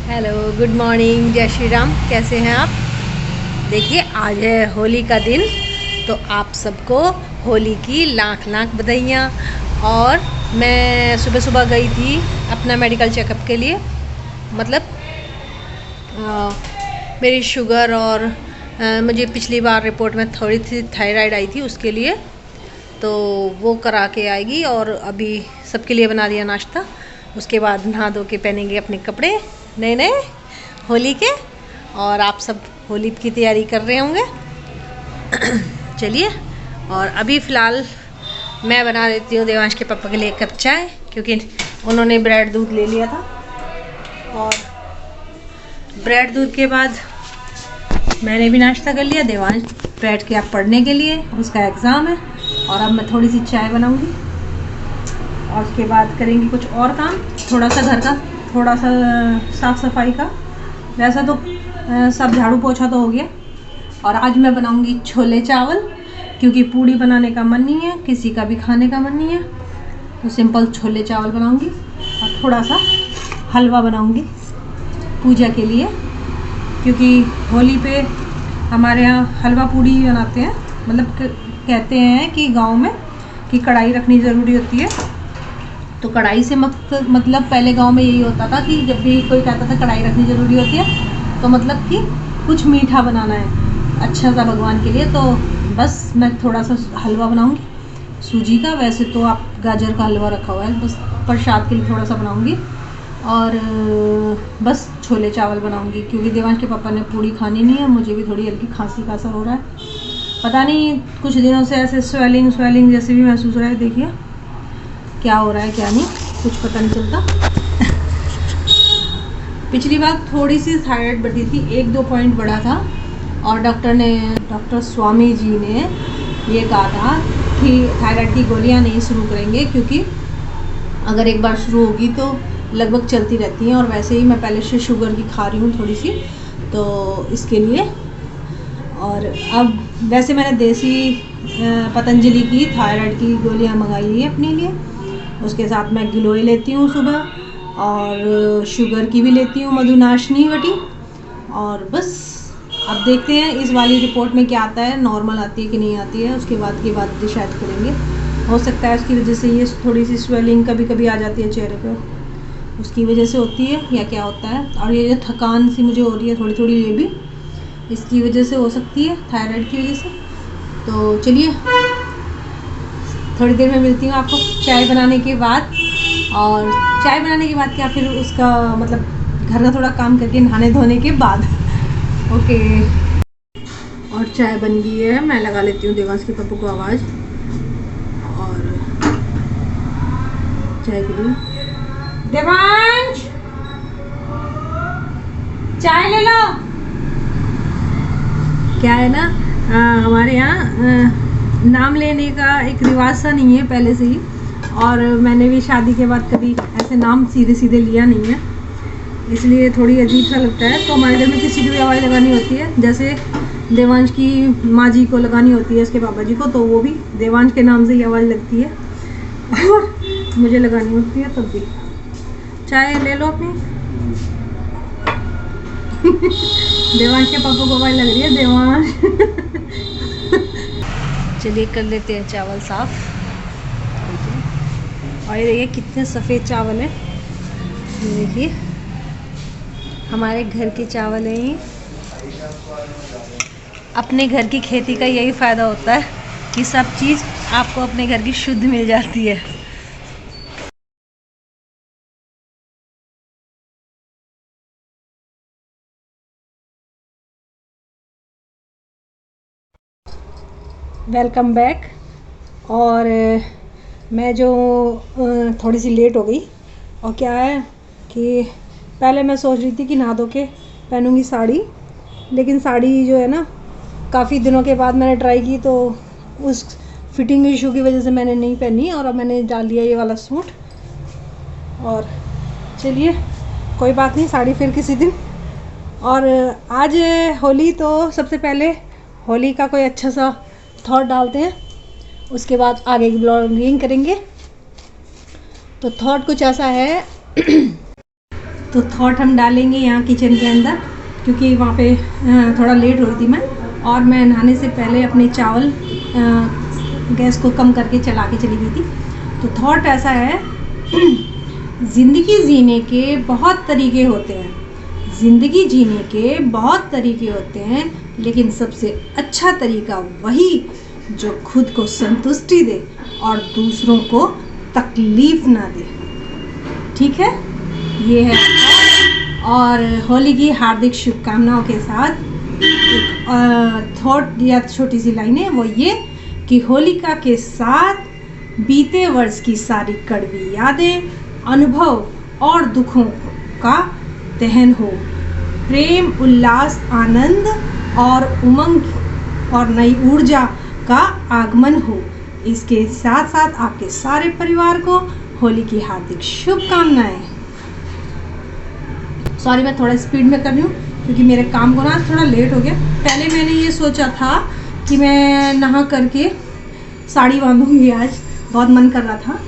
Hello, good morning, जय श्री राम। कैसे हैं आप? देखिए, आज है होली का दिन, तो आप सबको होली की लाख लाख बधाइयाँ। और मैं सुबह सुबह गई थी अपना मेडिकल चेकअप के लिए। मतलब मेरी शुगर और मुझे पिछली बार रिपोर्ट में थोड़ी सी थायराइड आई थी, उसके लिए तो वो करा के आएगी। और अभी सबके लिए बना दिया नाश्ता। उसके बाद नहा धो के पहनेंगे अपने कपड़े नए नए होली के। और आप सब होली की तैयारी कर रहे होंगे। चलिए, और अभी फ़िलहाल मैं बना देती हूँ देवांश के पापा के लिए एक कप चाय, क्योंकि उन्होंने ब्रेड दूध ले लिया था। और ब्रेड दूध के बाद मैंने भी नाश्ता कर लिया। देवांश बैठ के आप पढ़ने के लिए, उसका एग्ज़ाम है। और अब मैं थोड़ी सी चाय बनाऊंगी और उसके बाद करेंगे कुछ और काम, थोड़ा सा घर का, थोड़ा सा साफ़ सफाई का। वैसा तो सब झाड़ू पोछा तो हो गया। और आज मैं बनाऊंगी छोले चावल, क्योंकि पूड़ी बनाने का मन नहीं है, किसी का भी खाने का मन नहीं है, तो सिंपल छोले चावल बनाऊंगी। और थोड़ा सा हलवा बनाऊंगी पूजा के लिए, क्योंकि होली पे हमारे यहाँ हलवा पूड़ी बनाते हैं। मतलब कहते हैं कि गांव में कि कढ़ाई रखनी ज़रूरी होती है। तो कढ़ाई से मतलब पहले गांव में यही होता था कि जब भी कोई कहता था कढ़ाई रखनी ज़रूरी होती है, तो मतलब कि कुछ मीठा बनाना है अच्छा सा भगवान के लिए। तो बस मैं थोड़ा सा हलवा बनाऊंगी सूजी का। वैसे तो आप गाजर का हलवा रखा हुआ है, बस प्रसाद के लिए थोड़ा सा बनाऊंगी। और बस छोले चावल बनाऊंगी, क्योंकि देवांश के पापा ने पूड़ी खानी नहीं है। मुझे भी थोड़ी हल्की खांसी का असर हो रहा है, पता नहीं कुछ दिनों से ऐसे स्वेलिंग जैसे भी महसूस हो रहा है। देखिए क्या हो रहा है क्या नहीं, कुछ पता नहीं चलता। पिछली बार थोड़ी सी थायराइड बढ़ी थी, 1-2 पॉइंट बढ़ा था। और डॉक्टर स्वामी जी ने ये कहा था कि थायराइड की गोलियां नहीं शुरू करेंगे, क्योंकि अगर एक बार शुरू होगी तो लगभग चलती रहती हैं। और वैसे ही मैं पहले से शुगर की खा रही हूँ थोड़ी सी, तो इसके लिए। और अब वैसे मैंने देसी पतंजलि की थायराइड की गोलियां मंगाई है अपने लिए। उसके साथ मैं गिलोय लेती हूँ सुबह, और शुगर की भी लेती हूँ मधुनाशनी वटी। और बस अब देखते हैं इस वाली रिपोर्ट में क्या आता है, नॉर्मल आती है कि नहीं आती है। उसके बाद की बात डिसाइड करेंगे। हो सकता है उसकी वजह से ये थोड़ी सी स्वेलिंग कभी कभी आ जाती है चेहरे पर, उसकी वजह से होती है या क्या होता है। और ये जो थकान सी मुझे हो रही है थोड़ी थोड़ी, ये भी इसकी वजह से हो सकती है, थायराइड की वजह से। तो चलिए, थोड़ी देर में मिलती हूँ आपको चाय बनाने के बाद। और चाय बनाने के बाद क्या, फिर उसका मतलब घर का थोड़ा काम करके नहाने धोने के बाद। ओके। और चाय बन गई है, मैं लगा लेती हूँ देवांश के पापा को आवाज़। और चाय के लिए, देवांश चाय ले लो। क्या है ना, हमारे यहाँ नाम लेने का एक रिवाज सा नहीं है पहले से ही। और मैंने भी शादी के बाद कभी ऐसे नाम सीधे सीधे लिया नहीं है, इसलिए थोड़ी अजीब सा लगता है। तो हमारे घर में किसी की भी आवाज़ लगानी होती है, जैसे देवांश की माँ जी को लगानी होती है इसके पापा जी को, तो वो भी देवांश के नाम से ही आवाज़ लगती है। और मुझे लगानी होती है तब भी। चाय ले लो अपनी। देवांश के पापा को आवाज़ लग रही है, देवांश। चलिए कर लेते हैं चावल साफ। और ये देखिए कितने सफ़ेद चावल है। ये देखिए हमारे घर के चावल हैं ये। अपने घर की खेती का यही फ़ायदा होता है कि सब चीज़ आपको अपने घर की शुद्ध मिल जाती है। Welcome back. और मैं जो थोड़ी सी लेट हो गई। और क्या है कि पहले मैं सोच रही थी कि नहा धो के पहनूंगी साड़ी, लेकिन साड़ी जो है ना, काफ़ी दिनों के बाद मैंने ट्राई की, तो उस फिटिंग इशू की वजह से मैंने नहीं पहनी। और अब मैंने डाल लिया ये वाला सूट। और चलिए, कोई बात नहीं, साड़ी फिर किसी दिन। और आज होली, तो सबसे पहले होली का कोई अच्छा सा थॉट डालते हैं, उसके बाद आगे की ब्लॉगिंग करेंगे। तो थॉट कुछ ऐसा है तो थॉट हम डालेंगे यहाँ किचन के अंदर, क्योंकि वहाँ पे थोड़ा लेट हो रही थी मैं, और मैं नहाने से पहले अपने चावल गैस को कम करके चला के चली गई थी। तो थॉट ऐसा है, ज़िंदगी जीने के बहुत तरीके होते हैं, ज़िंदगी जीने के बहुत तरीके होते हैं, लेकिन सबसे अच्छा तरीका वही जो खुद को संतुष्टि दे और दूसरों को तकलीफ़ ना दे। ठीक है, ये है। और होली की हार्दिक शुभकामनाओं के साथ एक थॉट या छोटी सी लाइन है, वो ये कि होलिका के साथ बीते वर्ष की सारी कड़वी यादें, अनुभव और दुखों का दहन हो, प्रेम, उल्लास, आनंद और उमंग और नई ऊर्जा का आगमन हो। इसके साथ साथ आपके सारे परिवार को होली की हार्दिक शुभकामनाएं। सॉरी, मैं थोड़ा स्पीड में कर रही हूँ क्योंकि मेरे काम को ना थोड़ा लेट हो गया। पहले मैंने ये सोचा था कि मैं नहा करके साड़ी बांधूंगी, आज बहुत मन कर रहा था,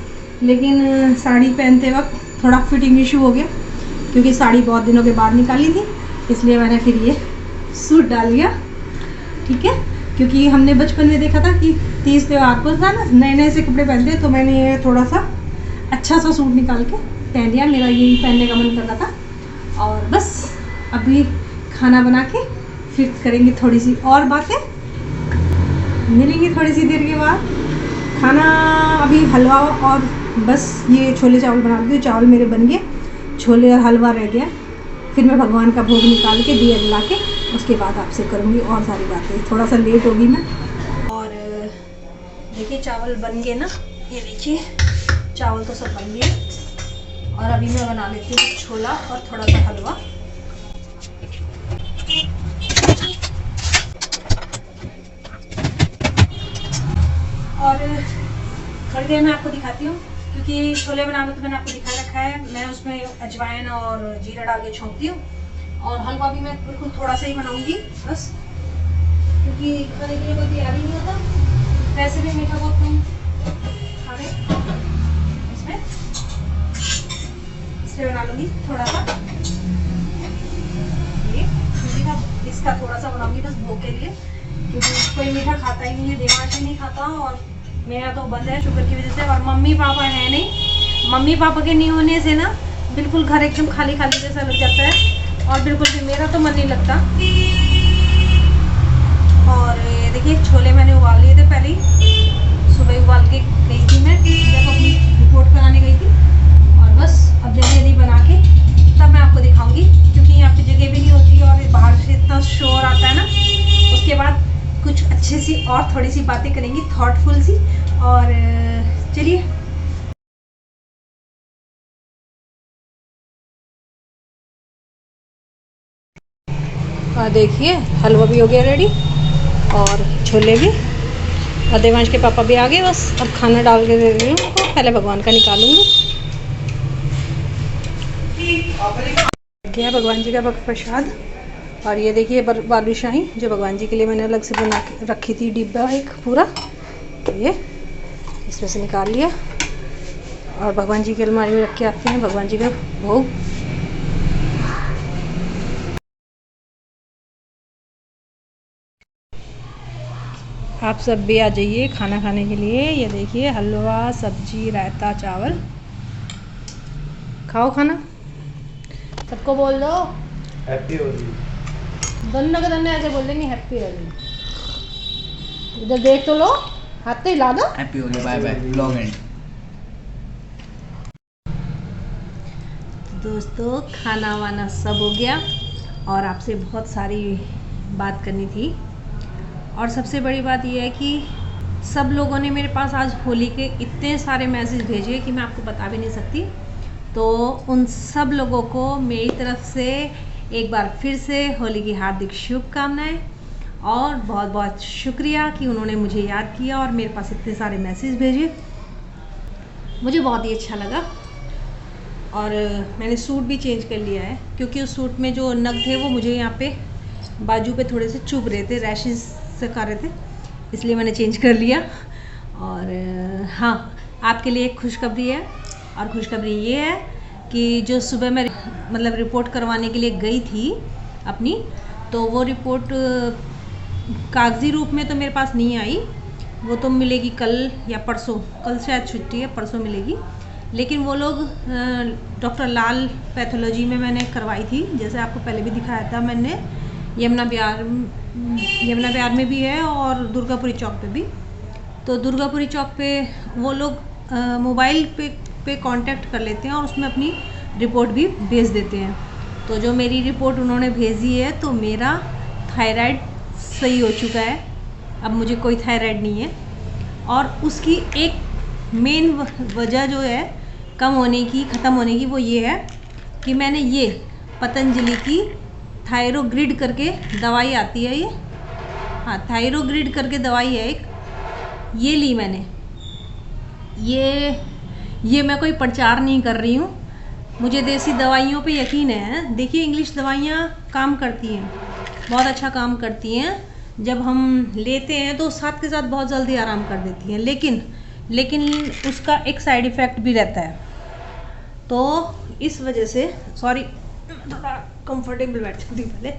लेकिन साड़ी पहनते वक्त थोड़ा फिटिंग इशू हो गया, क्योंकि साड़ी बहुत दिनों के बाद निकाली थी, इसलिए मैंने फिर ये सूट डाल लिया। ठीक है, क्योंकि हमने बचपन में देखा था कि तीज त्योहार को था ना, नए नए से कपड़े पहनते, तो मैंने ये थोड़ा सा अच्छा सा सूट निकाल के पहन लिया, मेरा यही पहनने का मन कर रहा था। और बस अभी खाना बना के फिर करेंगे थोड़ी सी और बातें, मिलेंगे थोड़ी सी देर के बाद। खाना अभी हलवा और बस ये छोले चावल बना दी, चावल मेरे बन गए, छोले और हलवा रह गया। फिर मैं भगवान का भोग निकाल के दिया जला के उसके बाद आपसे करूँगी और सारी बातें। थोड़ा सा लेट होगी मैं। और देखिए चावल बन गए ना, ये देखिए चावल तो सब बन गए, और अभी मैं बना लेती हूँ छोला और थोड़ा सा हलवा। और थोड़ी देर में आपको दिखाती हूँ, क्योंकि छोले बनाना तो मैंने आपको दिखा रखा है। मैं उसमें अजवाइन और जीरा डाल के छोंकती हूँ, और हलवा भी मैं बिल्कुल थोड़ा सा ही बनाऊंगी बस, क्योंकि खाने के लिए कोई तैयारी नहीं होता। वैसे भी मीठा बहुत कम खाने इसमें बना लूँगी थोड़ा सा, ये इसका थोड़ा सा बनाऊंगी बस भोग के लिए, क्योंकि कोई मीठा खाता ही नहीं है, देवांश नहीं खाता, और मेरा तो बंद है शुगर की वजह से। और मम्मी पापा है नहीं, मम्मी पापा के नहीं होने से ना बिल्कुल घर एकदम खाली खाली जैसा लग जाता है, और बिल्कुल भी मेरा तो मन नहीं लगता। और ये देखिए छोले मैंने उबाल लिए थे पहले ही, सुबह उबाल के गई थी मैं जब अपनी रिपोर्ट कराने गई थी। और बस अब जल्दी जल्दी बना के तब मैं आपको दिखाऊंगी, क्योंकि यहाँ पे जगह भी नहीं होती और बाहर से इतना शोर आता है ना। उसके बाद कुछ अच्छी सी और थोड़ी सी बातें करेंगी, थॉटफुल सी। और चलिए देखिए हलवा भी हो गया रेडी, और छोले भी, और देवांश के पापा भी आ गए। बस अब खाना डाल के दे रही हूँ उनको, पहले भगवान का निकालूंगी। क्या भगवान जी का प्रसाद, और ये देखिए बालूशाही जो भगवान जी के लिए मैंने अलग से बना के रखी थी, डिब्बा एक पूरा, ये इसमें से निकाल लिया, और भगवान जी की अलमारी में रख के आते हैं भगवान जी का भोग। आप सब भी आ जाइए खाना खाने के लिए। ये देखिए हलवा, सब्जी, रायता, चावल, खाओ खाना। सबको बोल दो हैप्पी होली। दोनों के दोनों ऐसे बोल देंगे हैप्पी होली। इधर देख तो लो, हाथ तो हिला दो। Happy Holi, bye bye, blog end. दोस्तों खाना वाना सब हो गया, और आपसे बहुत सारी बात करनी थी। और सबसे बड़ी बात यह है कि सब लोगों ने मेरे पास आज होली के इतने सारे मैसेज भेजे कि मैं आपको बता भी नहीं सकती। तो उन सब लोगों को मेरी तरफ से एक बार फिर से होली की हार्दिक शुभकामनाएं, और बहुत बहुत शुक्रिया कि उन्होंने मुझे याद किया और मेरे पास इतने सारे मैसेज भेजे। मुझे बहुत ही अच्छा लगा। और मैंने सूट भी चेंज कर लिया है, क्योंकि उस सूट में जो नग थे वो मुझे यहाँ पे बाजू पे थोड़े से चुभ रहे थे, रैशेस से कर रहे थे, इसलिए मैंने चेंज कर लिया। और हाँ, आपके लिए एक खुशखबरी है, और खुशखबरी ये है कि जो सुबह मैं मतलब रिपोर्ट करवाने के लिए गई थी अपनी, तो वो रिपोर्ट कागज़ी रूप में तो मेरे पास नहीं आई, वो तो मिलेगी कल या परसों, कल शायद छुट्टी है, परसों मिलेगी। लेकिन वो लोग डॉक्टर लाल पैथोलॉजी में मैंने करवाई थी, जैसे आपको पहले भी दिखाया था मैंने, यमुना विहार में भी है और दुर्गापुरी चौक पे भी। तो दुर्गापुरी चौक पे वो लोग मोबाइल पे कांटेक्ट कर लेते हैं और उसमें अपनी रिपोर्ट भी भेज देते हैं। तो जो मेरी रिपोर्ट उन्होंने भेजी है, तो मेरा थायराइड सही हो चुका है, अब मुझे कोई थायराइड नहीं है। और उसकी एक मेन वजह जो है ख़त्म होने की वो ये है कि मैंने ये पतंजलि की थायरोग्रिड करके दवाई आती है, ये हाँ थायरोग्रिड करके दवाई है एक, ये ली मैंने। ये मैं कोई प्रचार नहीं कर रही हूँ, मुझे देसी दवाइयों पे यकीन है। देखिए इंग्लिश दवाइयाँ काम करती हैं, बहुत अच्छा काम करती हैं, जब हम लेते हैं तो साथ के साथ बहुत जल्दी आराम कर देती हैं, लेकिन उसका एक साइड इफ़ेक्ट भी रहता है। तो इस वजह से सॉरी थोड़ा कंफर्टेबल बैठती हूँ पहले,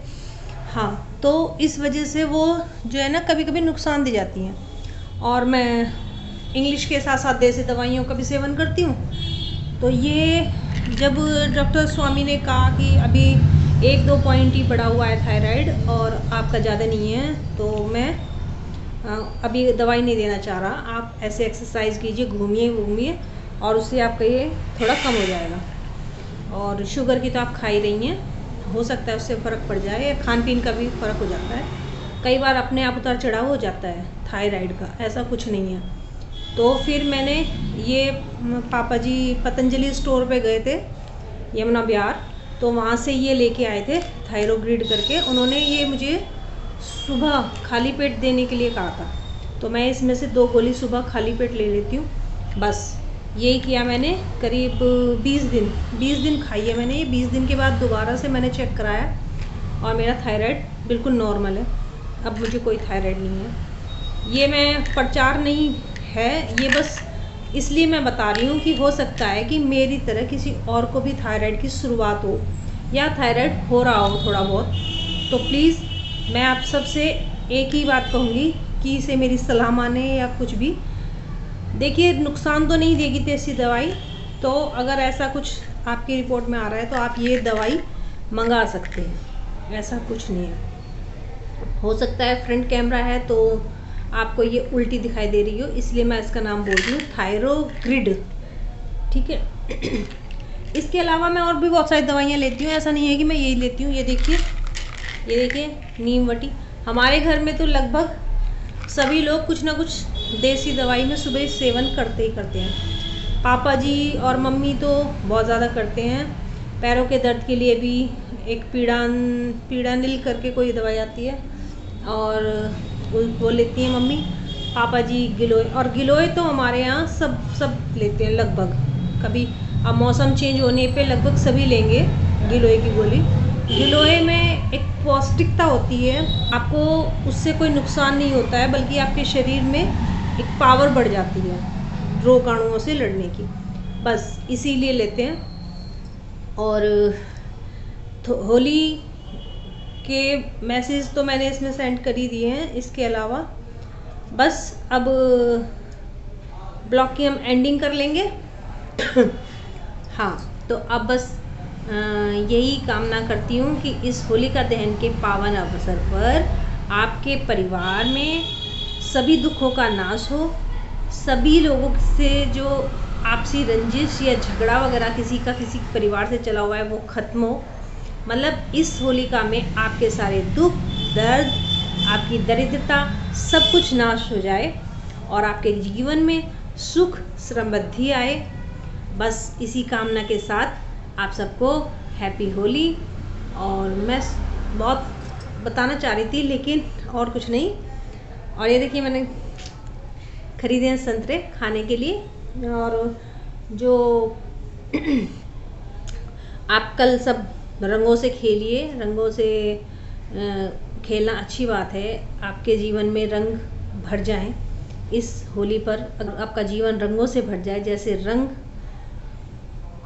हाँ, तो इस वजह से वो जो है ना कभी कभी नुकसान दे जाती हैं, और मैं इंग्लिश के साथ साथ देसी दवाइयों का भी सेवन करती हूँ। तो ये जब डॉक्टर स्वामी ने कहा कि अभी 1-2 पॉइंट ही बढ़ा हुआ है थायराइड और आपका ज़्यादा नहीं है, तो मैं अभी दवाई नहीं देना चाह रहा, आप ऐसे एक्सरसाइज कीजिए, घूमिए और उससे आपका ये थोड़ा कम हो जाएगा। और शुगर की तो आप खा ही रही हैं, हो सकता है उससे फ़र्क पड़ जाए, खान पीन का भी फ़र्क हो जाता है, कई बार अपने आप उतार चढ़ाव हो जाता है थायराइड का, ऐसा कुछ नहीं है। तो फिर मैंने ये पापा जी पतंजलि स्टोर पे गए थे यमुना विहार, तो वहाँ से ये लेके आए थे थायरोग्रिड करके, उन्होंने ये मुझे सुबह खाली पेट देने के लिए कहा था, तो मैं इसमें से 2 गोली सुबह खाली पेट ले लेती हूँ, बस यही किया मैंने। करीब 20 दिन खाई है मैंने ये। 20 दिन के बाद दोबारा से मैंने चेक कराया और मेरा थायराइड बिल्कुल नॉर्मल है, अब मुझे कोई थायराइड नहीं है। ये मैं प्रचार नहीं है, ये बस इसलिए मैं बता रही हूँ कि हो सकता है कि मेरी तरह किसी और को भी थायराइड की शुरुआत हो या थायराइड हो रहा हो थोड़ा बहुत, तो प्लीज़ मैं आप सबसे एक ही बात कहूँगी कि इसे मेरी सलाह माने या कुछ भी। देखिए नुकसान तो नहीं देगी देसी दवाई, तो अगर ऐसा कुछ आपकी रिपोर्ट में आ रहा है तो आप ये दवाई मंगा सकते हैं, ऐसा कुछ नहीं है। हो सकता है फ्रंट कैमरा है तो आपको ये उल्टी दिखाई दे रही हो, इसलिए मैं इसका नाम बोल रही हूँ थायरोग्रिड, ठीक है। इसके अलावा मैं और भी बहुत सारी दवाइयाँ लेती हूँ, ऐसा नहीं है कि मैं यही लेती हूँ। ये देखिए नीम वटी, हमारे घर में तो लगभग सभी लोग कुछ ना कुछ देसी दवाई में सुबह सेवन करते हैं। पापा जी और मम्मी तो बहुत ज़्यादा करते हैं। पैरों के दर्द के लिए भी एक पीड़ानिल करके कोई दवाई आती है और वो लेती हैं मम्मी। पापा जी गिलोय, और गिलोय तो हमारे यहाँ सब लेते हैं लगभग। कभी अब मौसम चेंज होने पे लगभग सभी लेंगे गिलोय की गोली। गिलोय में एक पौष्टिकता होती है, आपको उससे कोई नुकसान नहीं होता है, बल्कि आपके शरीर में एक पावर बढ़ जाती है रोगाणुओं से लड़ने की, बस इसीलिए लेते हैं। और होली के मैसेज तो मैंने इसमें सेंड कर ही दिए हैं। इसके अलावा बस अब ब्लॉग की हम एंडिंग कर लेंगे। हाँ, तो अब बस यही कामना करती हूँ कि इस होलिका दहन के पावन अवसर पर आपके परिवार में सभी दुखों का नाश हो, सभी लोगों से जो आपसी रंजिश या झगड़ा वगैरह किसी परिवार से चला हुआ है वो ख़त्म हो। मतलब इस होलिका में आपके सारे दुख दर्द, आपकी दरिद्रता सब कुछ नाश हो जाए और आपके जीवन में सुख समृद्धि आए। बस इसी कामना के साथ आप सबको हैप्पी होली। और मैं बहुत बताना चाह रही थी लेकिन और कुछ नहीं। और ये देखिए मैंने खरीदे हैं संतरे खाने के लिए, और जो आप कल सब रंगों से खेलिए, रंगों से खेलना अच्छी बात है, आपके जीवन में रंग भर जाएं। इस होली पर अगर आपका जीवन रंगों से भर जाए, जैसे रंग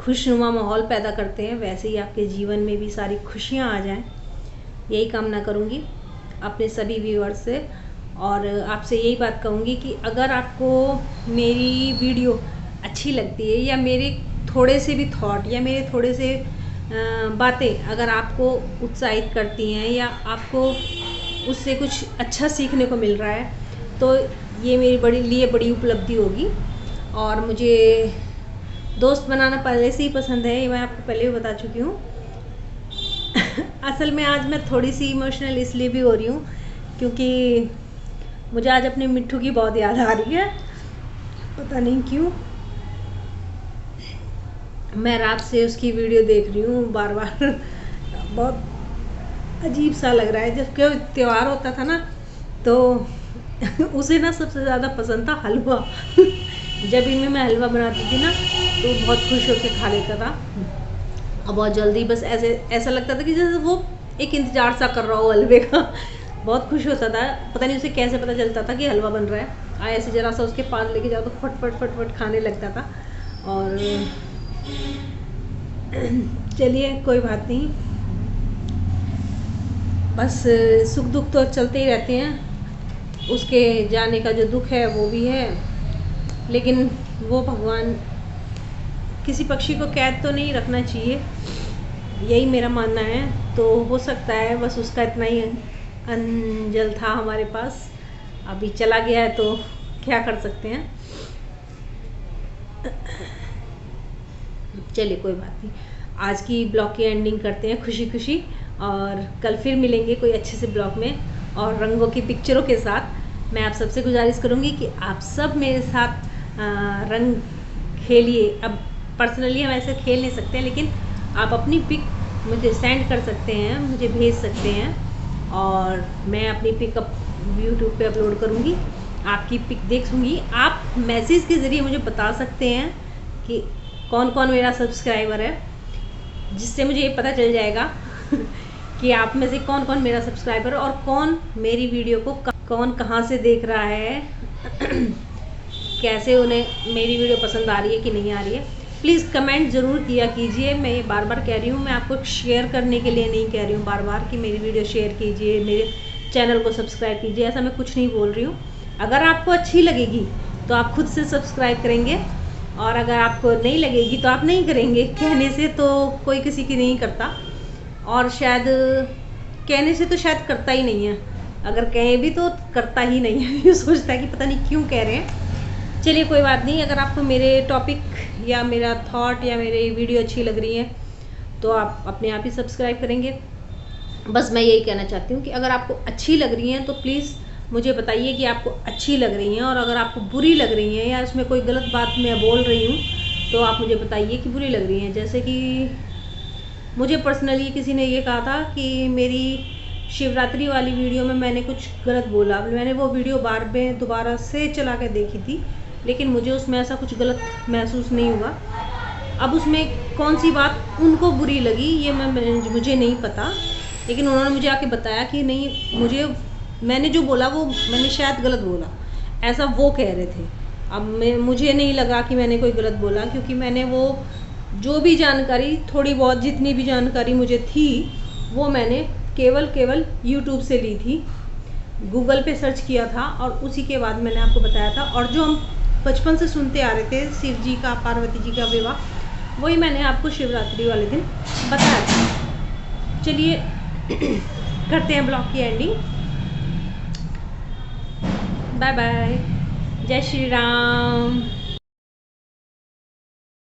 खुशनुमा माहौल पैदा करते हैं, वैसे ही आपके जीवन में भी सारी खुशियाँ आ जाएं, यही कामना करूँगी अपने सभी व्यूअर्स से। और आपसे यही बात कहूँगी कि अगर आपको मेरी वीडियो अच्छी लगती है या मेरे थोड़े से भी थॉट या मेरे थोड़े से बातें अगर आपको उत्साहित करती हैं या आपको उससे कुछ अच्छा सीखने को मिल रहा है, तो ये मेरी लिए बड़ी उपलब्धि होगी। और मुझे दोस्त बनाना पहले से ही पसंद है, ये मैं आपको पहले भी बता चुकी हूँ। असल में आज मैं थोड़ी सी इमोशनल इसलिए भी हो रही हूँ क्योंकि मुझे आज अपने मिट्ठू की बहुत याद आ रही है, पता नहीं क्यों। मैं रात से उसकी वीडियो देख रही हूँ बार बार, बहुत अजीब सा लग रहा है। जब कोई त्यौहार होता था ना तो उसे ना सबसे ज़्यादा पसंद था हलवा। जब इनमें मैं हलवा बनाती थी ना तो बहुत खुश होकर खा लेता था, और बहुत जल्दी, बस ऐसा लगता था कि जैसे वो एक इंतज़ार सा कर रहा हो हलवे का। बहुत खुश होता था, पता नहीं उसे कैसे पता चलता था कि हलवा बन रहा है। ऐसे ज़रा सा उसके पास लेके जाओ तो फट खाने लगता था। और चलिए कोई बात नहीं, बस सुख दुख तो चलते ही रहते हैं। उसके जाने का जो दुख है वो भी है, लेकिन वो भगवान किसी पक्षी को कैद तो नहीं रखना चाहिए, यही मेरा मानना है। तो हो सकता है बस उसका इतना ही अंजल था हमारे पास, अभी चला गया है तो क्या कर सकते हैं। चलिए कोई बात नहीं, आज की ब्लॉग की एंडिंग करते हैं खुशी खुशी, और कल फिर मिलेंगे कोई अच्छे से ब्लॉग में और रंगों की पिक्चरों के साथ। मैं आप सबसे गुजारिश करूँगी कि आप सब मेरे साथ रंग खेलिए। अब पर्सनली हम ऐसे खेल नहीं सकते हैं, लेकिन आप अपनी पिक मुझे सेंड कर सकते हैं, मुझे भेज सकते हैं, और मैं अपनी पिक यूट्यूब पे अपलोड करूँगी। आपकी पिक देखूँगी, आप मैसेज के ज़रिए मुझे बता सकते हैं कि कौन कौन मेरा सब्सक्राइबर है, जिससे मुझे ये पता चल जाएगा कि आप में से कौन कौन मेरा सब्सक्राइबर है और कौन मेरी वीडियो को कौन कहाँ से देख रहा है, कैसे उन्हें मेरी वीडियो पसंद आ रही है कि नहीं आ रही है। प्लीज़ कमेंट ज़रूर किया कीजिए। मैं ये बार बार कह रही हूँ, मैं आपको शेयर करने के लिए नहीं कह रही हूँ बार बार कि मेरी वीडियो शेयर कीजिए, मेरे चैनल को सब्सक्राइब कीजिए, ऐसा मैं कुछ नहीं बोल रही हूँ। अगर आपको अच्छी लगेगी तो आप खुद से सब्सक्राइब करेंगे, और अगर आपको नहीं लगेगी तो आप नहीं करेंगे। कहने से तो कोई किसी की नहीं करता, और शायद कहने से तो शायद करता ही नहीं है, अगर कहें भी तो करता ही नहीं है। ये सोचता है कि पता नहीं क्यों कह रहे हैं। चलिए कोई बात नहीं, अगर आपको मेरे टॉपिक या मेरा थॉट या मेरी वीडियो अच्छी लग रही है तो आप अपने आप ही सब्सक्राइब करेंगे। बस मैं यही कहना चाहती हूँ कि अगर आपको अच्छी लग रही हैं तो प्लीज़ मुझे बताइए कि आपको अच्छी लग रही हैं, और अगर आपको बुरी लग रही हैं या इसमें कोई गलत बात मैं बोल रही हूँ तो आप मुझे बताइए कि बुरी लग रही हैं। जैसे कि मुझे पर्सनली किसी ने ये कहा था कि मेरी शिवरात्रि वाली वीडियो में मैंने कुछ गलत बोला। मैंने वो वीडियो बार में दोबारा से चला के देखी थी, लेकिन मुझे उसमें ऐसा कुछ गलत महसूस नहीं हुआ। अब उसमें कौन सी बात उनको बुरी लगी ये मुझे नहीं पता, लेकिन उन्होंने मुझे आके बताया कि नहीं, मैंने जो बोला वो मैंने शायद गलत बोला, ऐसा वो कह रहे थे। अब मुझे नहीं लगा कि मैंने कोई गलत बोला, क्योंकि मैंने वो जो भी जानकारी, थोड़ी बहुत जितनी भी जानकारी मुझे थी वो मैंने केवल यूट्यूब से ली थी, गूगल पे सर्च किया था और उसी के बाद मैंने आपको बताया था। और जो हम बचपन से सुनते आ रहे थे, शिव जी का पार्वती जी का विवाह, वही मैंने आपको शिवरात्रि वाले दिन बताया था। चलिए करते हैं ब्लॉग की एंडिंग। बाय बाय, जय श्री राम।